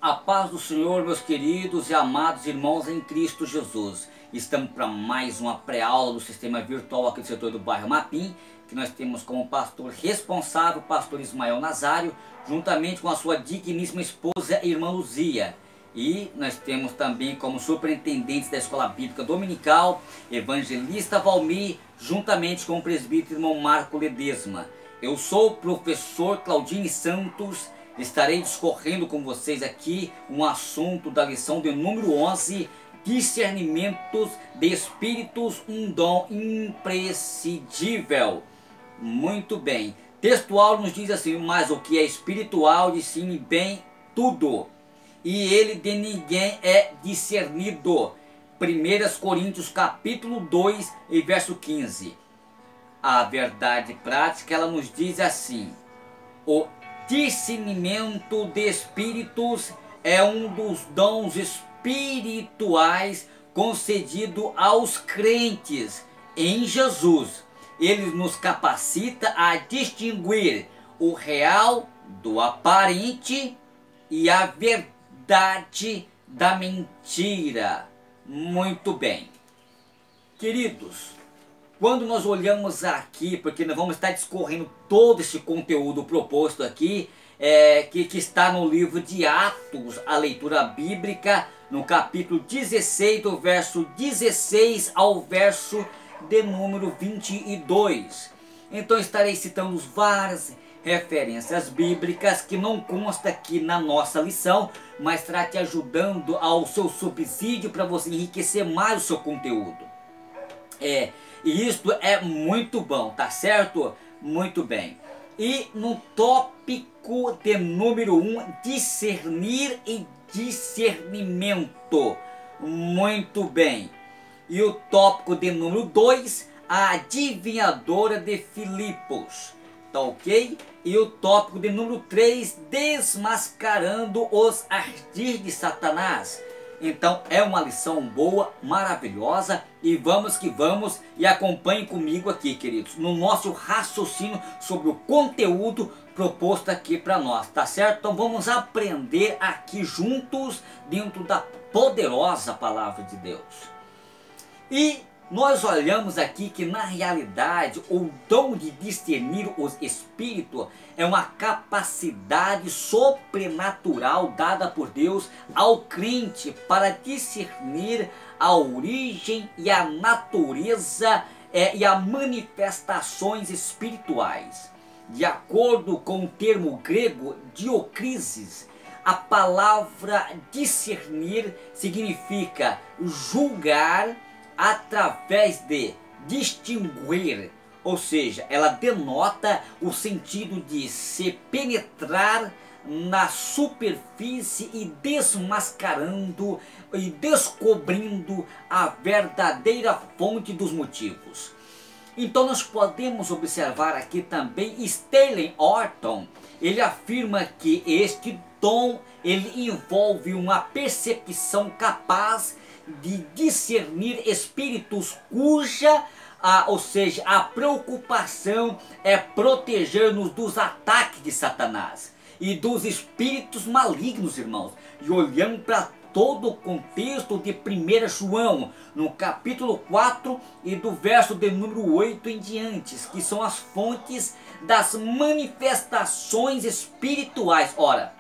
A paz do Senhor, meus queridos e amados irmãos em Cristo Jesus. Estamos para mais uma pré-aula do sistema virtual aqui do setor do bairro Mapim, que nós temos como pastor responsável o pastor Ismael Nazário, juntamente com a sua digníssima esposa, irmã Luzia. E nós temos também como superintendentes da Escola Bíblica Dominical, evangelista Valmir, juntamente com o presbítero irmão Marco Ledesma. Eu sou o professor Claudine Santos. Estarei discorrendo com vocês aqui um assunto da lição de número 11, discernimentos de espíritos, um dom imprescindível. Muito bem. Textual nos diz assim: mas o que é espiritual discerne bem tudo, e ele de ninguém é discernido. 1 Coríntios capítulo 2 e verso 15. A verdade prática, ela nos diz assim: o discernimento de espíritos é um dos dons espirituais concedido aos crentes em Jesus. Ele nos capacita a distinguir o real do aparente e a verdade da mentira. Muito bem. Queridos, quando nós olhamos aqui, porque nós vamos estar discorrendo todo esse conteúdo proposto aqui, que está no livro de Atos, a leitura bíblica, no capítulo 16, do verso 16 ao verso de número 22. Então estarei citando várias referências bíblicas que não consta aqui na nossa lição, mas estará te ajudando ao seu subsídio para você enriquecer mais o seu conteúdo. E isto é muito bom, tá certo? Muito bem. E no tópico de número 1, discernir e discernimento. Muito bem. E o tópico de número 2, a adivinhadora de Filipos. Tá ok? E o tópico de número 3, desmascarando os ardis de Satanás. Então é uma lição boa, maravilhosa, e vamos que vamos, e acompanhem comigo aqui, queridos, no nosso raciocínio sobre o conteúdo proposto aqui para nós, tá certo? Então vamos aprender aqui juntos dentro da poderosa palavra de Deus. E nós olhamos aqui que na realidade o dom de discernir os espíritos é uma capacidade sobrenatural dada por Deus ao crente para discernir a origem e a natureza e as manifestações espirituais. De acordo com o termo grego diocrísis, a palavra discernir significa julgar através de distinguir, ou seja, ela denota o sentido de se penetrar na superfície e desmascarando e descobrindo a verdadeira fonte dos motivos. Então nós podemos observar aqui também Sterling Orton. Ele afirma que este dom ele envolve uma percepção capaz de discernir espíritos cuja, ou seja, a preocupação é proteger-nos dos ataques de Satanás e dos espíritos malignos, irmãos. E olhando para todo o contexto de 1 João, no capítulo 4 e do verso de número 8 em diante, que são as fontes das manifestações espirituais. Ora,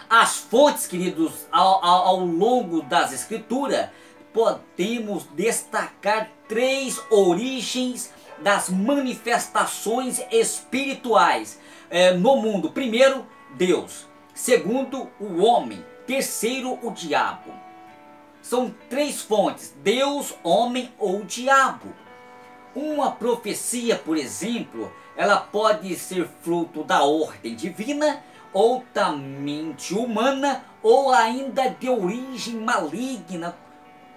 as fontes, queridos, ao longo das escrituras, podemos destacar 3 origens das manifestações espirituais no mundo. Primeiro, Deus. Segundo, o homem. Terceiro, o diabo. São 3 fontes: Deus, homem ou diabo. Uma profecia, por exemplo, ela pode ser fruto da ordem divina, ou da mente humana, ou ainda de origem maligna,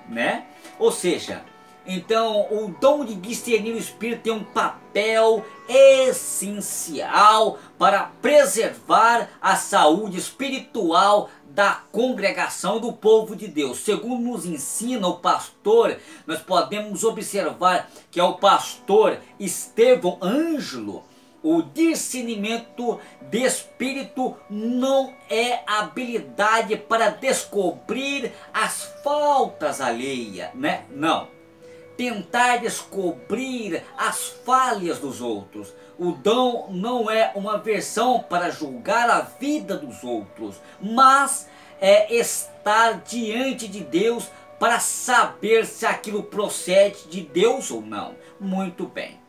né? Ou seja, então o dom de discernir o espírito tem um papel essencial para preservar a saúde espiritual da congregação do povo de Deus. Segundo nos ensina o pastor, nós podemos observar que é o pastor Estevão Ângelo, O discernimento de espírito não é habilidade para descobrir as faltas alheias, né? Não. Tentar descobrir as falhas dos outros. O dom não é uma versão para julgar a vida dos outros, mas é estar diante de Deus para saber se aquilo procede de Deus ou não. Muito bem.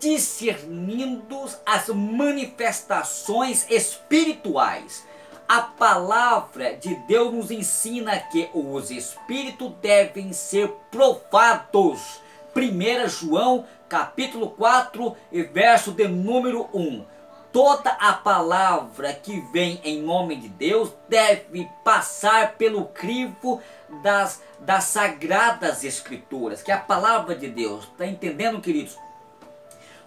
Discernindo as manifestações espirituais. A palavra de Deus nos ensina que os espíritos devem ser provados. 1 João capítulo 4 e verso de número 1. Toda a palavra que vem em nome de Deus deve passar pelo crivo das sagradas escrituras, que é a palavra de Deus. Está entendendo, queridos?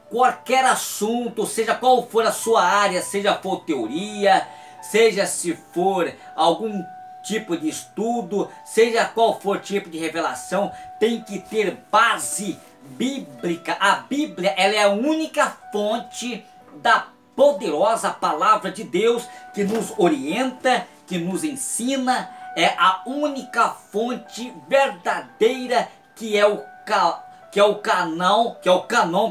Qualquer assunto, seja qual for a sua área, seja for teoria, seja se for algum tipo de estudo, seja qual for tipo de revelação, tem que ter base bíblica. A Bíblia, ela é a única fonte da poderosa palavra de Deus que nos orienta, que nos ensina. É a única fonte verdadeira que é o canon,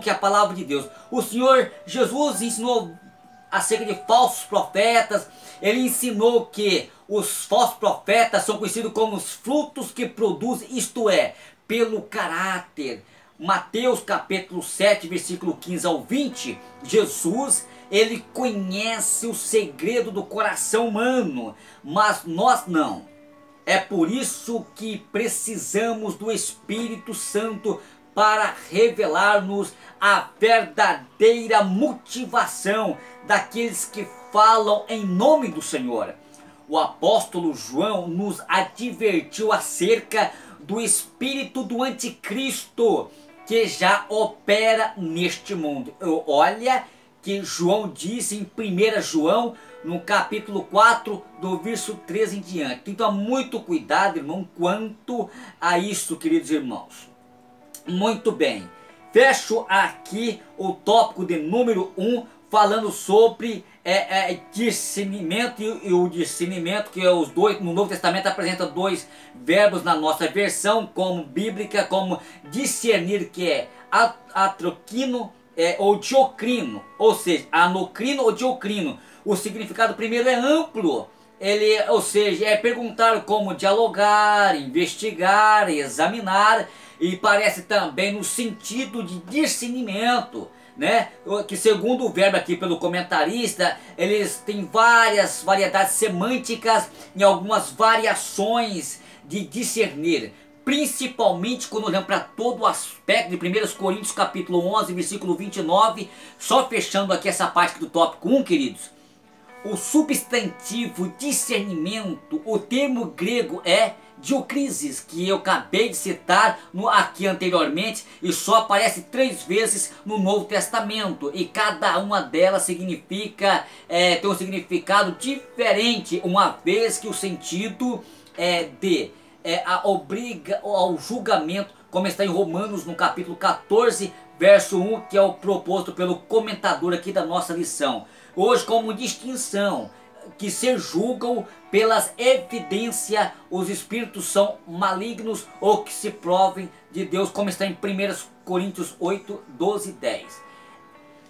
que é a palavra de Deus. O Senhor Jesus ensinou acerca de falsos profetas. Ele ensinou que os falsos profetas são conhecidos como os frutos que produzem, isto é, pelo caráter. Mateus capítulo 7, versículo 15 ao 20, Jesus, ele conhece o segredo do coração humano, mas nós não. É por isso que precisamos do Espírito Santo para revelar-nos a verdadeira motivação daqueles que falam em nome do Senhor. O apóstolo João nos advertiu acerca do espírito do anticristo que já opera neste mundo. Olha que João disse em 1 João, no capítulo 4, do verso 13 em diante. Então, muito cuidado, irmão, quanto a isso, queridos irmãos. Muito bem. Fecho aqui o tópico de número 1, falando sobre discernimento, e o discernimento, que é os dois, no Novo Testamento apresenta dois verbos na nossa versão, como bíblica, como discernir, que é atroquino ou diocrino, ou seja, anocrino ou diocrino. O significado primeiro é amplo, ou seja, é perguntar como dialogar, investigar, examinar, e parece também no sentido de discernimento, né? Que segundo o verbo aqui pelo comentarista, eles têm várias variedades semânticas e algumas variações de discernir, principalmente quando olhamos para todo o aspecto de 1 Coríntios capítulo 11, versículo 29, só fechando aqui essa parte do tópico 1, queridos. O substantivo discernimento, o termo grego é diocrísis, que eu acabei de citar aqui anteriormente, e só aparece 3 vezes no Novo Testamento, e cada uma delas significa, tem um significado diferente, uma vez que o sentido obriga ao julgamento, como está em Romanos no capítulo 14, verso 1, que é o proposto pelo comentador aqui da nossa lição. Hoje, como distinção, que se julgam pelas evidências, os espíritos são malignos ou que se provem de Deus, como está em 1 Coríntios 8, 12 e 10.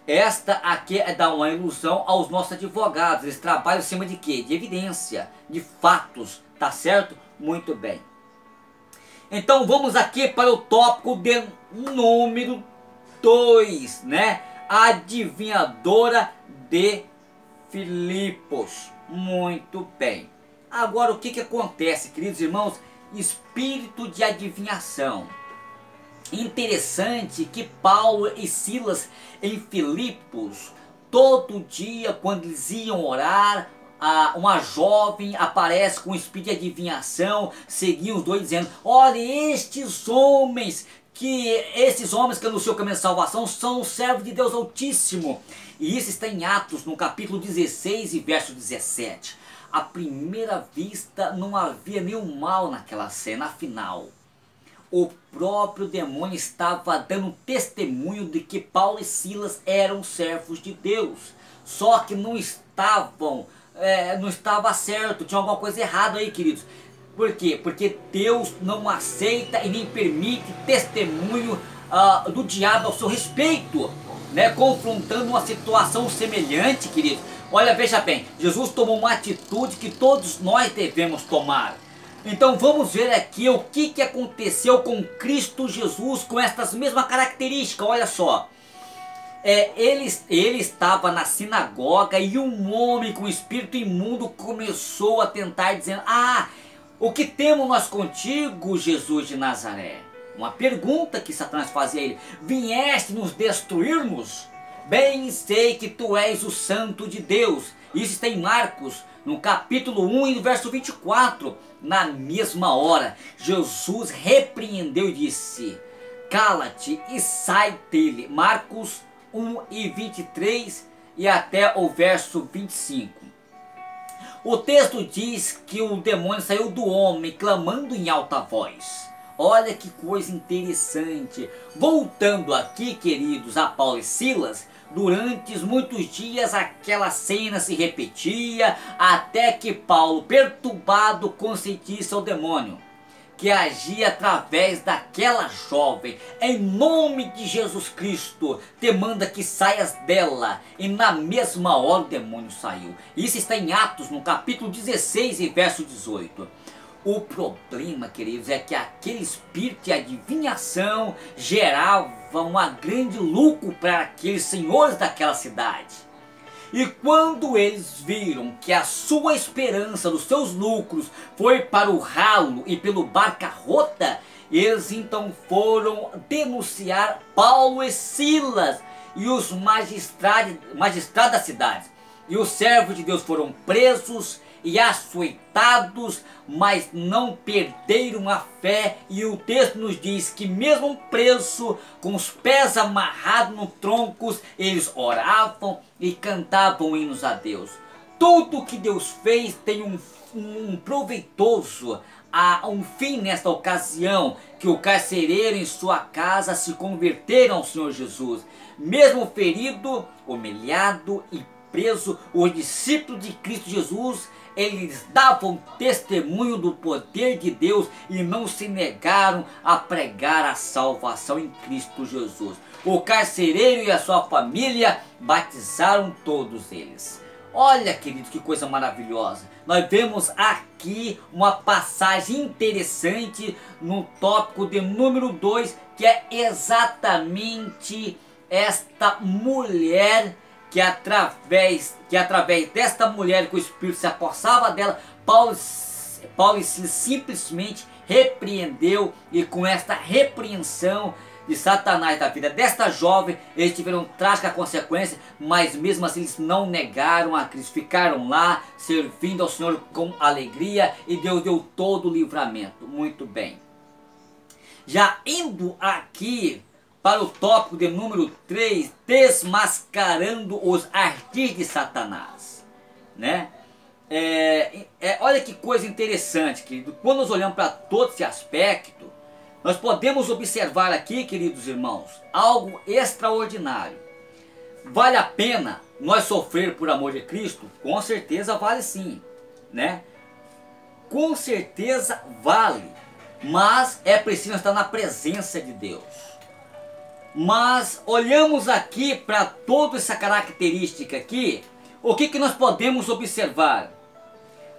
Esta aqui é dar uma ilusão aos nossos advogados. Eles trabalham em cima de quê? De evidência, de fatos, tá certo? Muito bem. Então vamos aqui para o tópico de número 2, né? Adivinhadora de Filipos. Muito bem. Agora o que acontece, queridos irmãos? Espírito de adivinhação. Interessante que Paulo e Silas em Filipos, todo dia quando eles iam orar, uma jovem aparece com um espírito de adivinhação, seguiam os dois dizendo: olha, esses homens que anunciam o caminho da salvação são os servos de Deus Altíssimo. E isso está em Atos, no capítulo 16 e verso 17. À primeira vista não havia nenhum mal naquela cena, afinal, o próprio demônio estava dando testemunho de que Paulo e Silas eram servos de Deus. Só que não estava certo, tinha alguma coisa errada aí, queridos. Por quê? Porque Deus não aceita e nem permite testemunho do diabo ao seu respeito, né? Confrontando uma situação semelhante, queridos. Olha, veja bem, Jesus tomou uma atitude que todos nós devemos tomar. Então vamos ver aqui o que aconteceu com Cristo Jesus com estas mesmas características. Olha só, ele estava na sinagoga e um homem com espírito imundo começou a tentar, dizendo: o que temos nós contigo, Jesus de Nazaré? Uma pergunta que Satanás fazia a ele: vieste nos destruir-nos? Bem sei que tu és o Santo de Deus. Isso está em Marcos, no capítulo 1 e no verso 24. Na mesma hora, Jesus repreendeu e disse: cala-te e sai dele. Marcos 1 e 23 e até o verso 25. O texto diz que o demônio saiu do homem clamando em alta voz. Olha que coisa interessante. Voltando aqui, queridos, a Paulo e Silas, durante muitos dias aquela cena se repetia, até que Paulo, perturbado, consentisse ao demônio, que agia através daquela jovem. Em nome de Jesus Cristo, te manda que saias dela. E na mesma hora o demônio saiu. Isso está em Atos, no capítulo 16 e verso 18. O problema, queridos, é que aquele espírito de adivinhação gerava um grande lucro para aqueles senhores daquela cidade. E quando eles viram que a sua esperança dos seus lucros foi para o ralo e pelo bancarrota, eles então foram denunciar Paulo e Silas e os magistrados da cidade. E os servos de Deus foram presos e açoitados, mas não perderam a fé. E o texto nos diz que mesmo presos, com os pés amarrados no troncos, eles oravam e cantavam hinos a Deus. Tudo que Deus fez tem um proveitoso, um fim nesta ocasião, que o carcereiro em sua casa se converteram ao Senhor Jesus. Mesmo ferido, humilhado e preso, os discípulos de Cristo Jesus, eles davam testemunho do poder de Deus e não se negaram a pregar a salvação em Cristo Jesus. O carcereiro e a sua família batizaram todos eles. Olha, queridos, que coisa maravilhosa. Nós vemos aqui uma passagem interessante no tópico de número 2, que é exatamente esta mulher que através desta mulher que o Espírito se apossava dela, Paulo simplesmente repreendeu, e com esta repreensão de Satanás da vida desta jovem, eles tiveram trágica consequência, mas mesmo assim eles não negaram a Cristo, ficaram lá servindo ao Senhor com alegria, e Deus deu todo o livramento. Muito bem. Já indo aqui para o tópico de número 3, desmascarando os ardis de Satanás, né? Olha que coisa interessante, querido. Quando nós olhamos para todo esse aspecto, nós podemos observar aqui, queridos irmãos, algo extraordinário. Vale a pena nós sofrer por amor de Cristo? Com certeza vale sim, né? Com certeza vale, mas é preciso estar na presença de Deus. Mas olhamos aqui para toda essa característica aqui, o que nós podemos observar?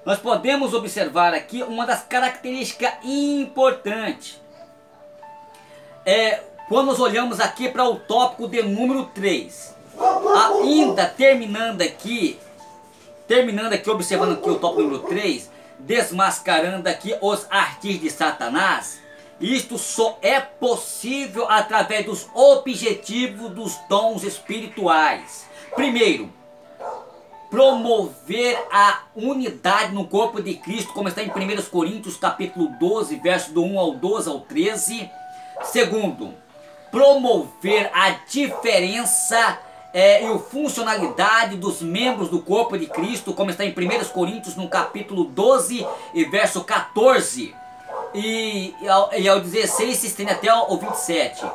Nós podemos observar aqui uma das características importantes. Quando nós olhamos aqui para o tópico de número 3, ainda terminando aqui observando aqui o tópico número 3, desmascarando aqui os ardis de Satanás. Isto só é possível através dos objetivos dos dons espirituais. Primeiro, promover a unidade no corpo de Cristo, como está em 1 Coríntios capítulo 12, verso do 1 ao 12 ao 13. Segundo, promover a diferença e a funcionalidade dos membros do corpo de Cristo, como está em 1 Coríntios no capítulo 12 e verso 14. ao 16 se estende até o 27.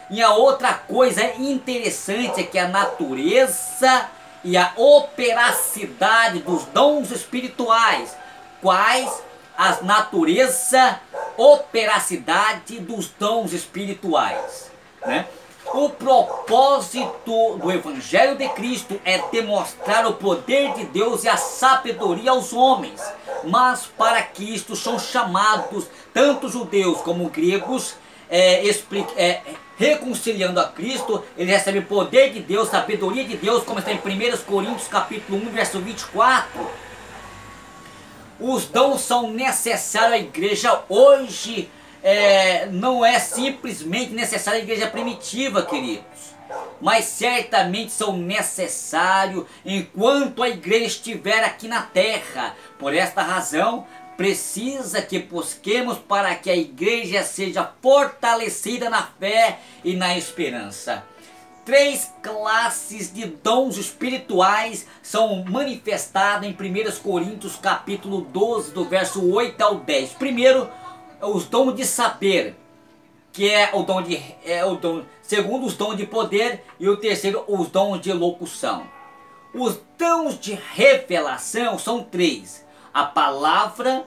E a outra coisa interessante é que a natureza e a operacidade dos dons espirituais. Quais? As natureza, operacidade dos dons espirituais, né? O propósito do Evangelho de Cristo é demonstrar o poder de Deus e a sabedoria aos homens. Mas para que isto são chamados tanto judeus como gregos, reconciliando a Cristo, ele recebe o poder de Deus, sabedoria de Deus, como está em 1 Coríntios capítulo 1, verso 24. Os dons são necessários à igreja hoje, não é simplesmente necessário à igreja primitiva, queridos, mas certamente são necessários enquanto a igreja estiver aqui na terra. Por esta razão, precisa que busquemos para que a igreja seja fortalecida na fé e na esperança. 3 classes de dons espirituais são manifestadas em 1 Coríntios capítulo 12, do verso 8 ao 10. Primeiro, os dons de saber, que é o dom de segundo, os dons de poder, e o terceiro, os dons de elocução. Os dons de revelação são 3: a palavra,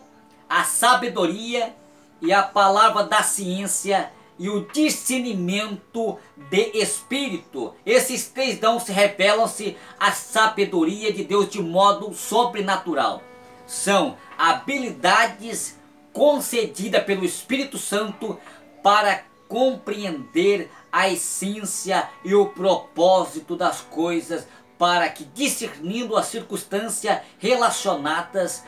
a sabedoria e a palavra da ciência e o discernimento de espírito. Esses 3 dons revelam-se a sabedoria de Deus de modo sobrenatural. São habilidades concedida pelo Espírito Santo para compreender a essência e o propósito das coisas, para que, discernindo as circunstâncias relacionadas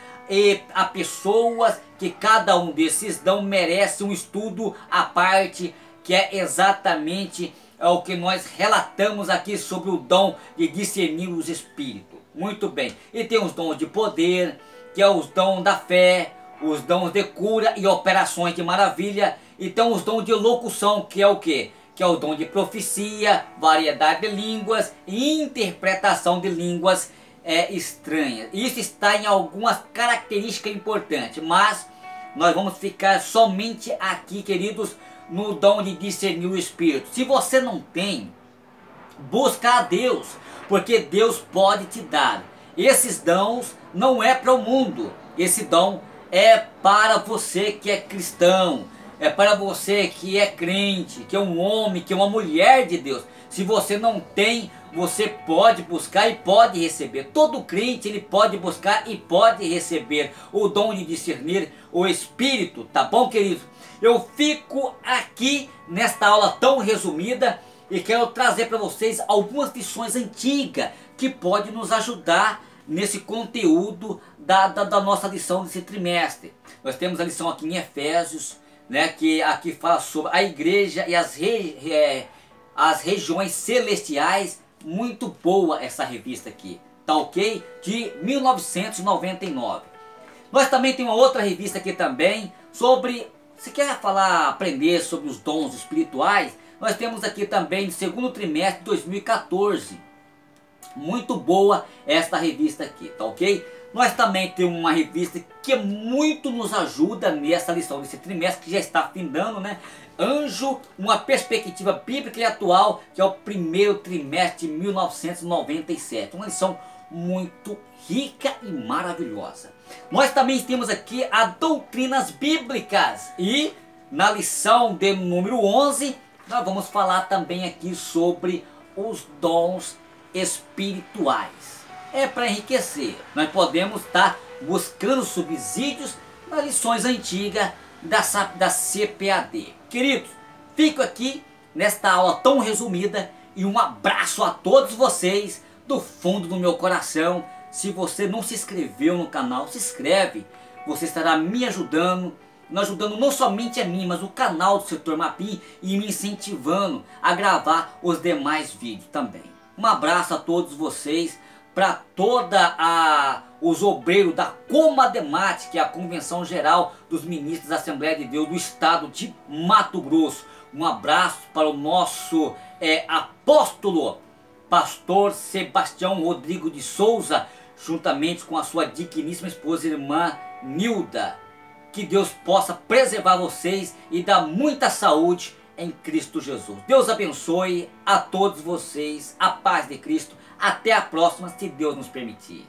a pessoas, que cada um desses dons merece um estudo à parte, que é exatamente o que nós relatamos aqui sobre o dom de discernir os espíritos. Muito bem, e tem os dons de poder, que é os dons da fé, os dons de cura e operações de maravilha. Então os dons de locução, que é o quê? Que é o dom de profecia, variedade de línguas e interpretação de línguas estranhas. Isso está em algumas características importantes, mas nós vamos ficar somente aqui, queridos, no dom de discernir o Espírito. Se você não tem, busca a Deus, porque Deus pode te dar. Esses dons não é para o mundo, esse dom é para você que é cristão, é para você que é crente, que é um homem, que é uma mulher de Deus. Se você não tem, você pode buscar e pode receber. Todo crente, ele pode buscar e pode receber o dom de discernir o Espírito, tá bom, querido? Eu fico aqui nesta aula tão resumida e quero trazer para vocês algumas lições antigas que podem nos ajudar nesse conteúdo da nossa lição desse trimestre. Nós temos a lição aqui em Efésios, né, que aqui fala sobre a igreja e as regiões celestiais. Muito boa essa revista aqui, tá ok? De 1999. Nós também temos uma outra revista aqui também sobre, se quer aprender sobre os dons espirituais, nós temos aqui também no segundo trimestre de 2014. Muito boa esta revista aqui, tá ok? Nós também temos uma revista que muito nos ajuda nessa lição desse trimestre, que já está findando, né? Anjo, uma perspectiva bíblica e atual, que é o primeiro trimestre de 1997. Uma lição muito rica e maravilhosa. Nós também temos aqui as doutrinas bíblicas. E na lição de número 11, nós vamos falar também aqui sobre os dons espirituais. É para enriquecer. Nós podemos estar buscando subsídios nas lições antigas da CPAD. Queridos, fico aqui nesta aula tão resumida e um abraço a todos vocês do fundo do meu coração. Se você não se inscreveu no canal, se inscreve. Você estará me ajudando não somente a mim, mas o canal do Setor Mapim, e me incentivando a gravar os demais vídeos também. Um abraço a todos vocês, para os obreiros da Comademate, que é a Convenção Geral dos Ministros da Assembleia de Deus do Estado de Mato Grosso. Um abraço para o nosso apóstolo, pastor Sebastião Rodrigo de Souza, juntamente com a sua digníssima esposa, irmã Nilda. que Deus possa preservar vocês e dar muita saúde em Cristo Jesus. Deus abençoe a todos vocês, a paz de Cristo. Até a próxima, se Deus nos permitir.